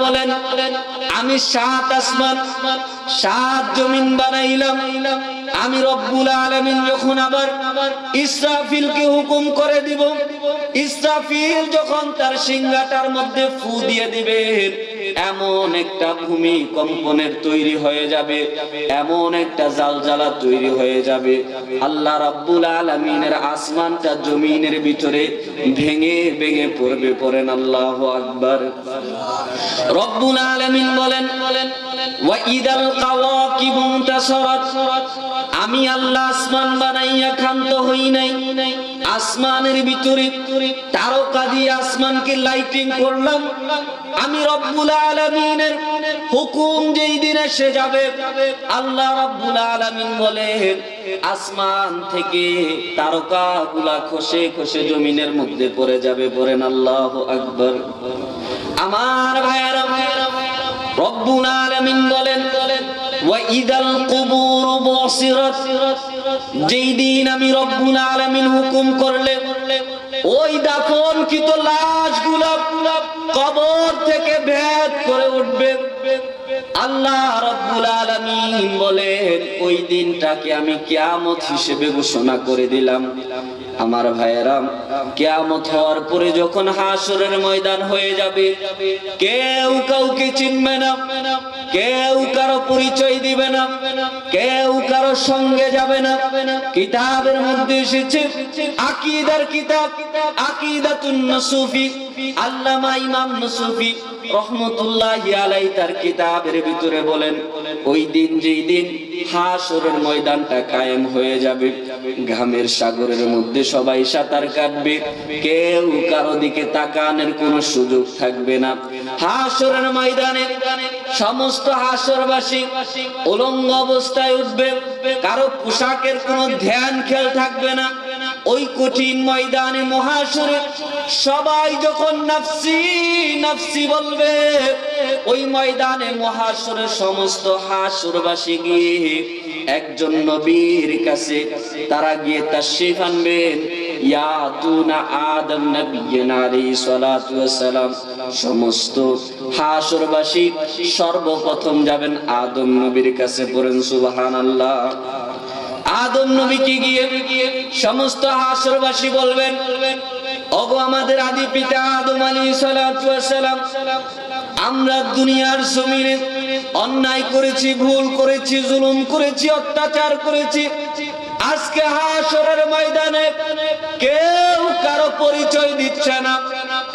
বলেন, আমি 7 আসমান 7 জমিন বানাইলাম। আমি রব্বুল আলামিন যখন আবার ইসরাফিলকে হুকুম করে দিব, ইসরাফিল যখন তার সিংহাটার মধ্যে ফু দিয়ে দিবে, এমন একটা ভূমিকম্পনের তৈরি হয়ে যাবে, এমন একটা জালজালা তৈরি হয়ে যাবে, আল্লাহ রাব্বুল আলামিনের আসমানটা জমিনের ভিতরে ভেঙে ভেঙে পড়বে। পড়েন আল্লাহু আকবার। রব্বুল আলামিন বলেন, ওয়া ইদাল কাওয়াকিবু ইনতাসারাত, আমি আল্লাহ আসমান বানাইয়া ক্ষান্ত হই নাই। আসমানের ভিতরে তারকা দিয়ে আসমানকে লাইটিং করলাম। আমি রব্বুল আলামিনের হুকুম যেই দিন এসে যাবে, আল্লাহ রাব্বুল আলামিন বলেন, আসমান থেকে তারকাগুলা খসে খসে জমিনের মধ্যে পড়ে যাবে। পড়েন আল্লাহু আকবার। আমার ভাইয়েরা, রব্বুল আলামিন বলেন, ওয়া ইদাল কুবুর বুসিরাত, যেই দিন আমি রব্বুল আলামিন হুকুম করলে ওই দাফনকৃত লাশগুলা কবর থেকে ভেদ করে উঠবে। আল্লাহ রাব্বুল আলামিন বলেন, ওই দিনটাকে আমি কিয়ামত হিসেবে ঘোষণা করে দিলাম। আমার ভাইয়েরা, কিয়ামত হওয়ার পরে যখন হাসরের ময়দান হয়ে যাবে, কেউ কাউকে চিনবে না, কেউ কারো পরিচয় দিবে না, কেউ কারো সঙ্গে যাবে না। কিতাবের মধ্যে এসেছে, আকীদার কিতাব আকীদাতুন নসুফি, আল্লামা ইমাম নসুফি রহমতুল্লাহি আলাইহি তার কিতাবের ভিতরে বলেন, ওই দিন যেই দিন হাসরের ময়দানটা কায়েম হয়ে যাবে, ঘামের সাগরের মধ্যে সবাই সাঁতার কাটবে, কেউ কারো দিকে তাকানোর কোনো সুযোগ থাকবে না। হাসরের ময়দানে সমস্ত হাসরবাসী উলঙ্গ অবস্থায় উঠবে, কারো পোশাকের কোনো ধ্যান খেয়াল থাকবে না। ওই কঠিন ময়দানে মহাশরে সবাই যখন নাফসি নাফসি বলবে, ওই ময়দানে মহাশরে সমস্ত হাসরবাসী গিয়ে একজন নবীর কাছে তারা গিয়ে তাশরীফ আনবেন। ইয়াতুনা আদম নবিয়্যিনা আলাইহিস সালাতু ওয়াস সালাম, সমস্ত হাসরবাসী সর্বপ্রথম যাবেন আদম নবীর কাছে। পড়েন সুবহানাল্লাহ। আদম নবীকে গিয়ে সমস্ত হাসরবাসী বলবেন, ওগো আমাদের আদি পিতা আদম আলাইহিস সালাতু ওয়াস সালাম, আমরা দুনিয়ার জমিনে অন্যায় করেছি, ভুল করেছি, জুলুম করেছি, অত্যাচার করেছি। আজকে হাসরের ময়দানে কেউ কারো পরিচয় দিচ্ছে না।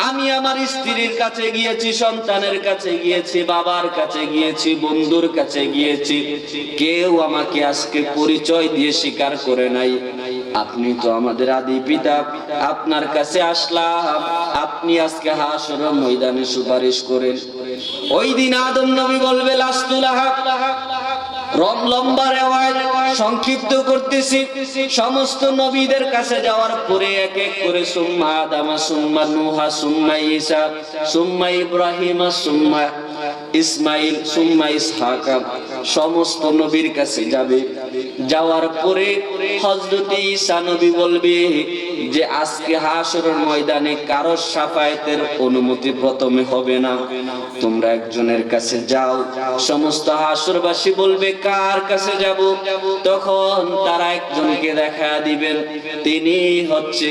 আমি আমার স্ত্রীর কাছে গিয়েছি, সন্তানের কাছে গিয়েছি, বাবার কাছে গিয়েছি, বন্ধুর কাছে গিয়েছি, কেউ আমাকে আজকে পরিচয় দিয়ে স্বীকার করে নাই। আপনি তো আমাদের আদি পিতা, আপনার কাছে আসলাম, আপনি আজকে হাসরের ময়দানে সুপারিশ করেন। ওই দিন আদম নবী বলবে, লাস্তুলাহা, লম্বা রেওয়ায়েত সংক্ষিপ্ত করতেছি। সমস্ত নবীদের কাছে যাওয়ার পরে এক এক করে সুম্মা আদামা, সুম্মা নূহা, সুম্মা ঈসা, সুম্মা ইব্রাহিম, সুম্মা ইসমাইল, সুম্মা ইসহাক, সমস্ত নবীর কাছে যাবে। যাওয়ার পরে হযরত ঈসা নবী বলবে যে আজকে হাসরের ময়দানে কারো শাফায়াতের অনুমতি প্রথমে হবে না, তোমরা একজনের কাছে যাও। সমস্ত হাসরবাসী বলবে, কার কাছে যাব? তখন তারা একজনকে দেখা দিবেন, তিনি হচ্ছে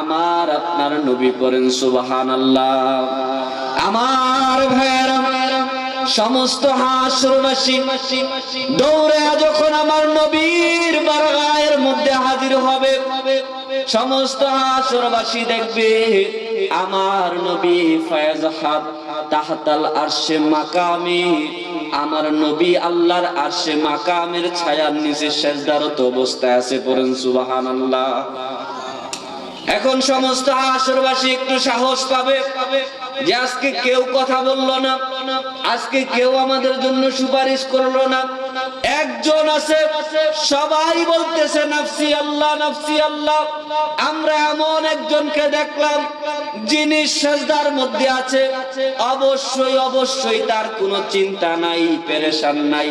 আমার আপনার নবী। পড়েন সুবহানাল্লাহ। আমার ভাইয়েরা, সমস্ত হাসরবাসী দৌড়ে যখন আমার নবীর বারগাহের মধ্যে হাজির হবে, সমস্ত হাসরবাসী দেখবে আমার নবী ফায়াজহাত তাহতাল আরশে মাকামি, আমার নবী আল্লাহর আরশে মাকামের ছায়ার নিচে সিজদারত অবস্থায় আছে। পড়েন সুবহানাল্লাহ। এখন সমস্ত হাসরবাসী একটু সাহস পাবে যে আজকে কেউ কথা বললো না, আজকে কেউ আমাদের জন্য সুপারিশ করলো না। একজন আছে, সবাই বলতেছে নাফসি আল্লাহ, নাফসি আল্লাহ। আমরা এমন একজনকে দেখলাম যিনি সিজদার মধ্যে আছে, অবশ্যই অবশ্যই তার কোনো চিন্তা নাই, পেরেশান নাই।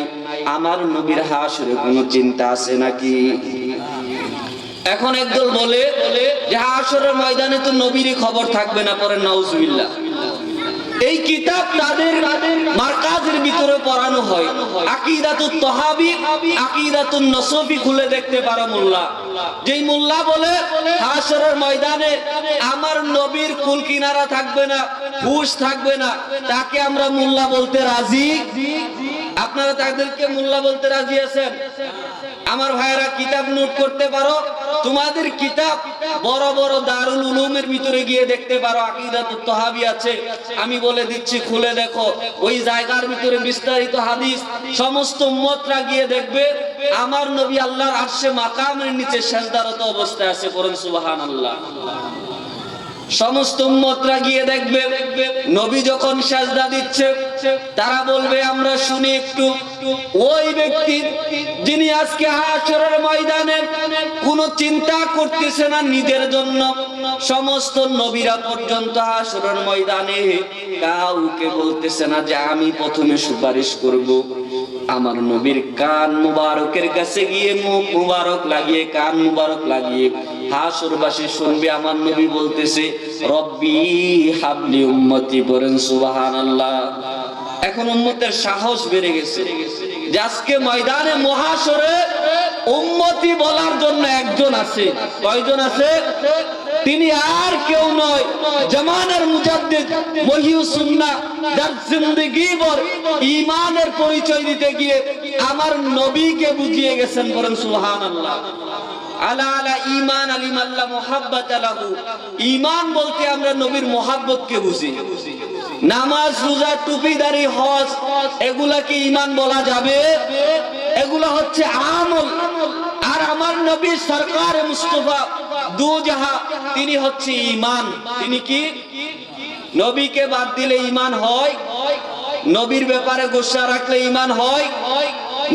আমার নবীর হাসরে কোনো চিন্তা আছে নাকি? এখন একদল বলে যে হাসরের ময়দানে তো নবীরই খবর থাকবে না। পরে নাউজুবিল্লাহ। এই কিতাব তাদের ভিতরে পড়ানো হয়। আকীদাতুত তাহাবী, আকীদাতুন নসফি খুলে দেখতে পারো মোল্লা। যেই মোল্লা বলে হাশরের ময়দানে আমার নবীর কুল কিনারা থাকবে না, হুশ থাকবে না, তাকে আমরা মোল্লা বলতে রাজি। আপনারা তাদেরকে মোল্লা বলতে রাজি আছেন? আমার ভাইরা কিতাব নোট করতে পারো, তোমাদের কিতাব বড় বড় দারুল উলুমের ভিতরে গিয়ে দেখতে পারো আকীদাতুত তাহাবী আছে। আমি বলে দিচ্ছি, খুলে দেখো, ওই জায়গার ভিতরে বিস্তারিত হাদিস। সমস্ত উম্মতরা গিয়ে দেখবে আমার নবী আল্লাহর আরশে মাকামের নিচে সিজদারত অবস্থায় আছে। পড়েন সুবহানাল্লাহ। সমস্ত উম্মতরা গিয়ে দেখবে নবী যখন সিজদা দিচ্ছে, তারা বলবে আমরা শুনি একটু। ওই ব্যক্তি যিনি আজকে হাশরের ময়দানে কোনো চিন্তা করতেছে না নিজের জন্য, সমস্ত নবীরা পর্যন্ত হাশরের ময়দানে কাউকে বলতেছে না যে আমি প্রথমে সুপারিশ করব। আমার নবীর কান মুবারকের কাছে গিয়ে মুখ মুবারক লাগিয়ে, কান মুবারক লাগিয়ে হাশরবাসী শুনবে আমার নবী বলতেছে রব্বি হাবলি উম্মতি। বলেন সুবহানাল্লাহ। এখন উম্মতের সাহস বেড়ে গেছে যে আজকে ময়দানে মহাশরে উম্মতি বলার জন্য একজন আছে। কয়জন আছে? তিনি আর কেউ নয়, জামানার মুজাদ্দিদ মহিউস সুন্নাহ, যার জিন্দেগি ভর ঈমানের পরিচয় দিতে গিয়ে আমার নবীকে বুঝিয়ে গেছেন। বলেন সুবহানাল্লাহ। আলা আলা ঈমান আলিমাল্লা মুহাব্বাত লাহু। ঈমান বলতে আমরা নবীর মুহাব্বতকে বুঝি। নামাজ, রোজা, টুপি, দাড়ি, হজ, এগুলাকে ঈমান বলা যাবে? এগুলা হচ্ছে আমল। আর আমার নবী সরকার মুস্তাফা দু জাহা, তিনি হচ্ছে ঈমান। তিনি কি? নবীকে বাদ দিলে ঈমান হয়? নবীর ব্যাপারে গোসা রাখলে ঈমান হয়?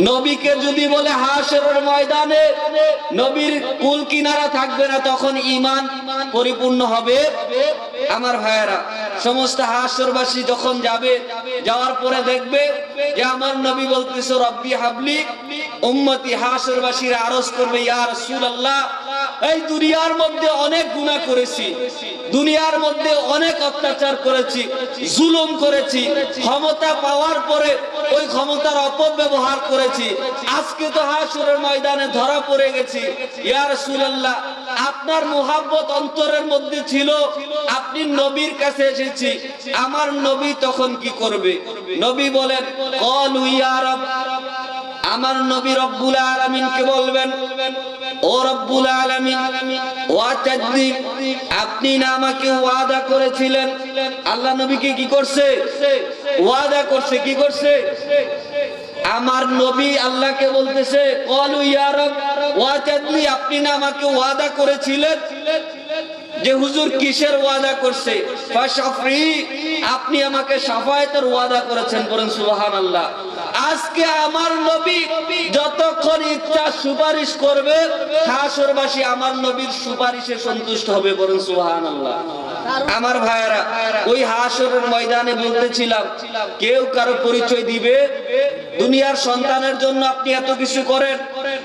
নবীকে যদি বলে হাশরের ময়দানে নবীর কুল কিনারা থাকবে না, তখন ঈমান পরিপূর্ণ হবে? আমার ভাইয়েরা, সমস্ত হাশরবাসী যখন যাবে, যাওয়ার পরে দেখবে যে আমার নবী বলতেছে রব্বি হাবলি উম্মতি। হাশরবাসীরা আরজ করবে ইয়া রাসূলুল্লাহ, এই দুনিয়ার মধ্যে অনেক গুনাহ করেছি, দুনিয়ার মধ্যে অনেক অত্যাচার করেছি, জুলুম করেছি, ক্ষমতা পাওয়ার পরে ওই ক্ষমতার অপব্যবহার করেছি। আজকে তো হাশরের ময়দানে ধরা পড়ে গেছি। ইয়া রাসূলুল্লাহ, আপনার মুহাব্বত অন্তরের মধ্যে ছিল, আপনি নবীর কাছে এসেছি, আমার নবী তখন কি করবে? নবী বলেন ক্বালু ইয়া রাব, আমার নবী রব্বুল আলামিনকে বলবেন ও রব্বুল আলামিন, ওয়াতাদি, আপনি না আমাকে ওয়াদা করেছিলেন। আল্লাহ নবীকে কি করছে? ওয়াদা করছে। কি করছে? আমার নবী আল্লাহকে বলতেছে ক্বালু ইয়া রাব ওয়াতাদি, আপনি না আমাকে ওয়াদা করেছিলেন। যে হুজুর কিসের ওয়াদা করছে? ফাশাফি, আপনি আমাকে শাফায়াতের ওয়াদা করেছেন। বলেন সুবহানাল্লাহ। আজকে আমার নবী যতক্ষণ ইচ্ছা সুপারিশ করবে, হাশরবাসী আমার নবীর সুপারিশে সন্তুষ্ট হবে। বলেন সুবহানাল্লাহ। আমার ভাইয়েরা, ওই হাশরের ময়দানে বলতেছিলাম, কেউ কারো পরিচয় দিবে? দুনিয়ার সন্তানের জন্য আপনি এত কিছু করেন,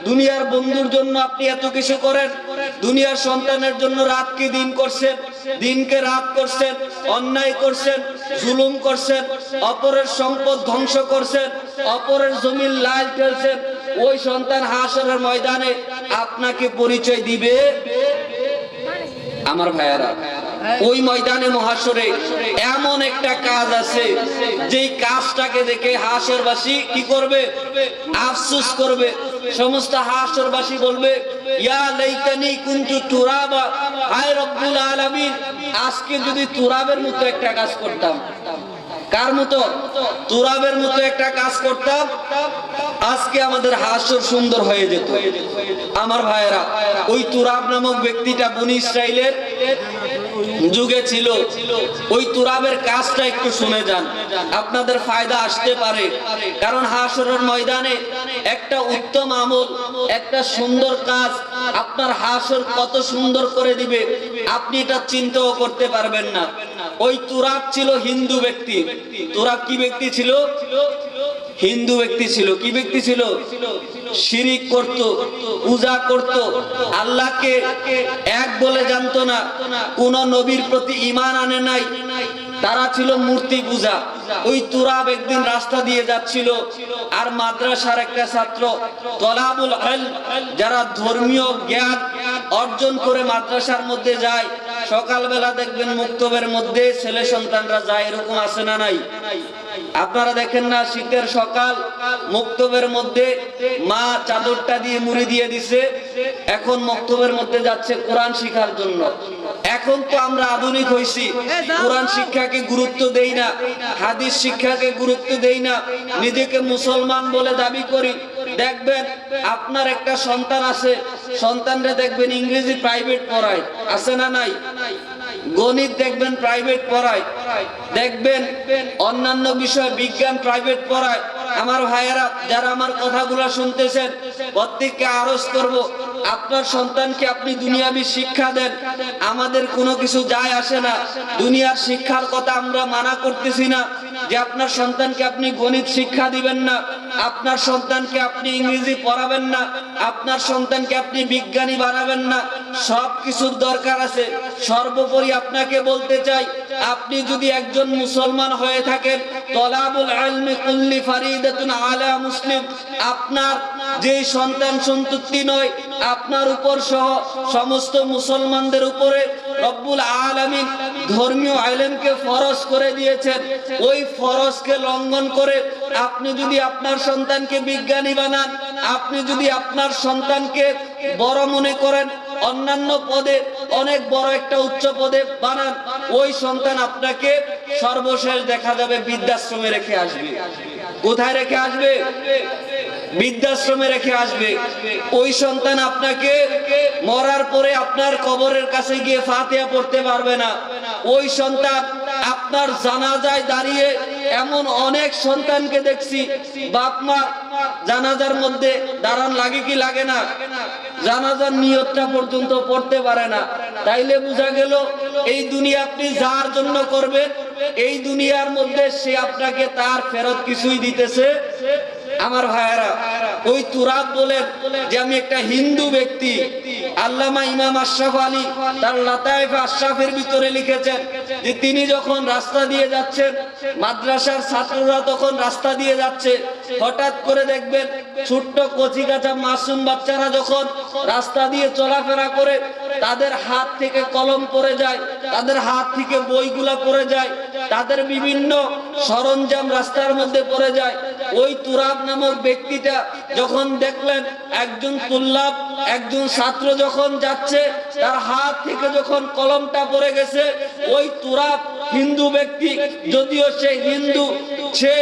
দুনিয়ার বন্ধুর জন্য আপনি এত কিছু করেন, দুনিয়ার সন্তানের জন্য রাতকে দিন করছেন, দিনকে রাত করছেন, অন্যায় করছেন, জুলুম করছেন, অপরের সম্পদ ধ্বংস করছেন, অপরের জমির লাল ঠেলছেন। ওই সন্তান হাশরের ময়দানে আপনাকে পরিচয় দিবে? আমার ভাইয়েরা, ওই ময়দানে মহাশরে এমন একটা কাজ আছে, যেই কাজটাকে দেখে হাশরবাসী কি করবে? আফসোস করবে। সমস্ত হাশরবাসী বলবে ইয়া লাইতানি কুনতু তুরাবা, আয় রব্বুল আলামিন, আজকে যদি তুরাবের মতো একটা কাজ করতাম। কার মতো? তুরাবের মতো একটা কাজ করতাম, আজকে আমাদের হাশর সুন্দর হয়ে যেত। আমার ভাইয়েরা, ওই তুরাব নামক ব্যক্তিটা বনি ইসরাইলের যুগে ছিল। ওই তুরাবের কাজটা একটু শুনে যান, আপনাদের ফায়দা আসতে পারে। কারণ হাশরের ময়দানে একটা উত্তম আমল, একটা সুন্দর কাজ আপনার হাশর কত সুন্দর করে দিবে, আপনি এটা চিন্তাও করতে পারবেন না। ওই তুরাব ছিল হিন্দু ব্যক্তি। তুরাব কি ব্যক্তি ছিল? হিন্দু ব্যক্তি ছিল। কি ব্যক্তি ছিল? শিরিক করত, পূজা করত, আল্লাহকে এক বলে জানতো না, কোন নবীর প্রতি ঈমান আনে নাই, তারা ছিল মূর্তি পূজা। ওই তুরাব একদিন রাস্তা দিয়ে যাচ্ছিল, আর মাদ্রাসার একটা ছাত্র তলাবুল ইলম, যারা ধর্মীয় জ্ঞান অর্জন করে মাদ্রাসার মধ্যে যায়, সকালবেলা দেখবেন মুক্তবের মধ্যে ছেলে সন্তানরা যায়, এরকম আছে না নাই? আপনারা দেখেন না, শীতের সকাল মুক্তবের মধ্যে মা চাদরটা দিয়ে মুড়ি দিয়ে দিছে, এখন মুক্তবের মধ্যে যাচ্ছে কোরআন শিখার জন্য। এখন তো আমরা আধুনিক হইছি, কোরআন শিক্ষাকে গুরুত্ব দেই না, হাদিস শিক্ষাকে গুরুত্ব দেই না, নিজেকে মুসলমান বলে দাবি করি। দেখবেন আপনার একটা সন্তান আছে, সন্তানরা দেখবেন ইংরেজি প্রাইভেট পড়ায়, আছে না নাই? গণিত দেখবেন প্রাইভেট পড়ায়, দেখবেন অন্যান্য বিষয় বিজ্ঞান প্রাইভেট পড়ায়। আমার ভাইয়েরা যারা আমার কথাগুলো শুনতেছেন, প্রত্যেককে আরজ করব, আপনার সন্তানকে আপনি দুনিয়াবি শিক্ষা দেন, আমাদের কোনো কিছু যায় আসে না। দুনিয়ার শিক্ষার কথা আমরা মানা করতেছি না, যে আপনার সন্তানকে আপনি গণিত শিক্ষা দিবেন না, আপনার সন্তানকে আপনি ইংরেজি পড়াবেন না, আপনার সন্তানকে আপনি বিজ্ঞানী বানাবেন না। সব কিছুর দরকার আছে। সর্বোপরি আপনাকে বলতে চাই, আপনি যদি একজন মুসলমান হয়ে থাকেন, তলাবুল ইলমি কুল্লি ফারিদাতুন আলা মুসলিম, আপনার যে সন্তান সন্ততি নয়, আপনার উপর সহ সমস্ত মুসলমানদের উপরে রব্বুল আলামিন ধর্মীয় ইলমকে ফরজ করে দিয়েছেন। ওই ফরজকে লঙ্ঘন করে আপনি যদি আপনার সন্তানকে বিজ্ঞানী বানান, আপনি যদি আপনার সন্তানকে বড় মনে করেন, অন্যান্য পদে অনেক বড় একটা উচ্চ পদে বানান, ওই সন্তান আপনাকে সর্বশেষ দেখা যাবে বৃদ্ধাশ্রমে রেখে আসবে। কোথায় রেখে আসবে? বৃদ্ধাশ্রমে রেখে আসবে। ওই সন্তান আপনাকে মরার পরে আপনার কবরের কাছে গিয়ে ফাতিহা পড়তে পারবে না। ওই সন্তান আপনার জানাজায় দাঁড়িয়ে, এমন অনেক সন্তানকে দেখছি, বাপ মা জানাজার মধ্যে দাঁড়ান লাগে কি লাগে না, জানাজার নিয়তটা পর্যন্ত পড়তে পারে না। তাইলে বোঝা গেল, এই দুনিয়া আপনি যার জন্য করবেন, এই দুনিয়ার মধ্যে সে আপনাকে তার ফেরত কিছুই দিতেছে। আমার ভাইয়েরা, ওই তুরাব বলেন যে আমি একটা হিন্দু ব্যক্তি। আল্লামা ইমাম আশরাফ আলী তার লাতায়েফ আশরাফের ভিতরে লিখেছেন যে তিনি যখন রাস্তা দিয়ে যাচ্ছেন, মাদ্রাসার ছাত্ররা তখন রাস্তা দিয়ে যাচ্ছে, হঠাৎ করে দেখবেন ছোট্ট কচি কাঁচা মাসুম বাচ্চারা যখন রাস্তা দিয়ে চলাফেরা করে, তাদের হাত থেকে কলম পড়ে যায়, তাদের হাত থেকে বইগুলা পড়ে যায়, তাদের বিভিন্ন সরঞ্জাম রাস্তার মধ্যে পড়ে যায়। ওই তুরাব নামক ব্যক্তিটা যখন দেখলেন একজন তুল্লাব, একজন ছাত্র যখন যাচ্ছে, তার হাত থেকে যখন কলমটা পড়ে গেছে, ওই তুরাব হিন্দু ব্যক্তি, যদিও সে হিন্দু, সে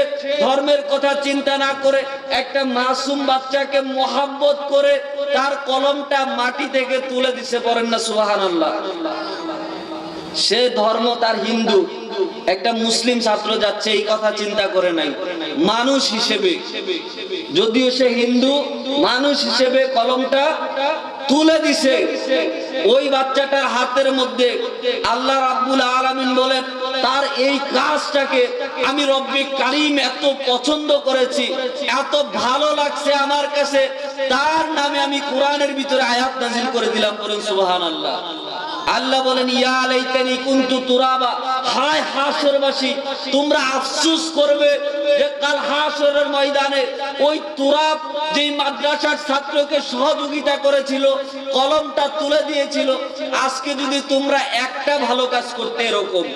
ধর্মের কথা চিন্তা না করে একটা মাসুম বাচ্চাকে মোহাব্বত করে তার কলমটা মাটি থেকে তুলে দিছে। পড়েন না সুবহানাল্লাহ। সে ধর্ম তার হিন্দু, একটা মুসলিম ছাত্র যাচ্ছে, এই কথা চিন্তা করে নাই। মানুষ হিসেবে, যদিও সে হিন্দু, মানুষ হিসেবে কলমটা তুলে দিছে। ওই বাচ্চাটার হাতের মধ্যে আল্লাহ রাব্বুল আলামিন বলেন, তার এই কাজটাকে আমি রব্বে কারীম এত পছন্দ করেছি, এত ভালো লাগছে আমার কাছে, তার নামে আমি কোরআনের ভিতরে আয়াত নাযিল করে দিলাম। বলেন সুবহানাল্লাহ। আল্লাহ বলেন, ইয়া লাইতানি কুনতু তুরাবা, হায় হাসরবাসী, তোমরা আফসোস করবে যে কাল হাসরের ময়দানে ওই তুরাব যেই মাদ্রাসার ছাত্রকে সহযোগিতা করেছিল, কলমটা তুলে দিয়েছিল, আজকে যদি তোমরা একটা ভালো কাজ করতে এরকম,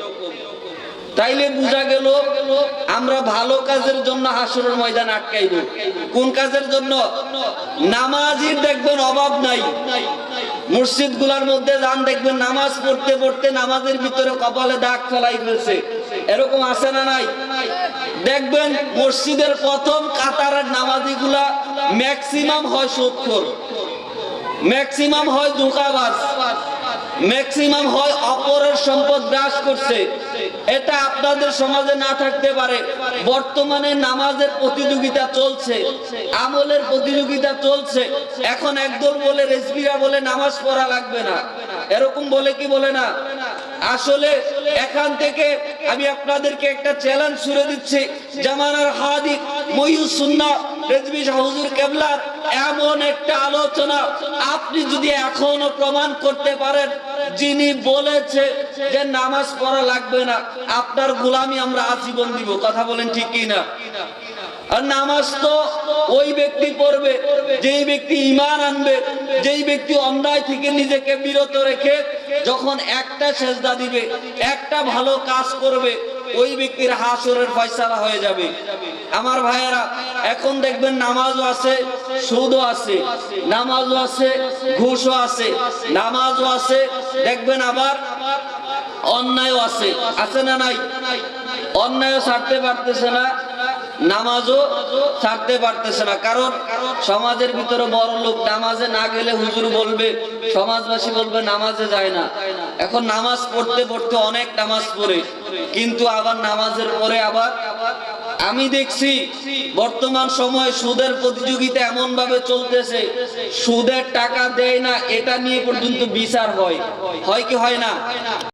তাইলে বোঝা গেল আমরা ভালো কাজের জন্য হাসরের ময়দান আটকাইব। কোন কাজের জন্য? নামাজির দেখবেন অভাব নাই। মসজিদ গুলার মধ্যে যান, দেখবেন নামাজ পড়তে পড়তে নামাজের ভিতরে কপালে দাগ ফেলাই ফেলছে, এরকম আছে না নাই? দেখবেন মসজিদের প্রথম কাতারের নামাজি গুলা ম্যাক্সিমাম হয় সুদখোর, ম্যাক্সিমাম হয় ধোঁকাবাজ, ম্যাক্সিমাম হয় অপরের সম্পদ গ্রাস করছে। এটা আপনাদের সমাজে না থাকতে পারে। বর্তমানে নামাজের প্রতিযোগিতা চলছে, আমলের প্রতিযোগিতা চলছে। এখন একদল বলে, রেজবিরা বলে নামাজ পড়া লাগবে না, এরকম বলে কি বলে না? আসলে এখান থেকে আমি আপনাদেরকে একটা চ্যালেঞ্জ ছুড়ে দিচ্ছি, জামানার হাদিস মহিউস সুন্নাহ রেজভী শাহ হুজুর কেবলার এমন একটা আলোচনা আপনি যদি এখনো প্রমাণ করতে পারেন যিনি বলেছে যে নামাজ পড়া লাগবে না, আপনার গোলামি আমরা আজীবন দিব। কথা বলেন ঠিক কি না? আর নামাজ তো ওই ব্যক্তি পড়বে যেই ব্যক্তি ঈমান আনবে, যেই ব্যক্তি অন্যায় থেকে নিজেকে বিরত রেখে যখন একটা সেজদা দিবে, একটা ভালো কাজ করবে, ওই ব্যক্তির হাসরের ফয়সালা হয়ে যাবে। আমার ভাইয়েরা, এখন দেখবেন নামাজও আছে, সুদও আছে, নামাজও আছে, ঘুষও আছে, নামাজও আছে, দেখবেন আবার অন্যায়ও আছে। আছে না নাই? অন্যায়ও ছাড়তে পারতেছে না, নামাজও ছাড়তে পারতেছে না। কারণ সমাজের ভিতরে বড় লোক নামাজে না গেলে হুজুর বলবে, সমাজবাসী বলবে নামাজে যায় না। এখন নামাজ পড়তে পড়তে অনেক নামাজ পড়ে, কিন্তু আবার নামাজের পরে আবার আমি দেখছি বর্তমান সময়ে সুদের প্রতিযোগিতা এমন ভাবে চলতেছে, সুদের টাকা দেয় না এটা নিয়ে পর্যন্ত বিচার হয় কি হয় না?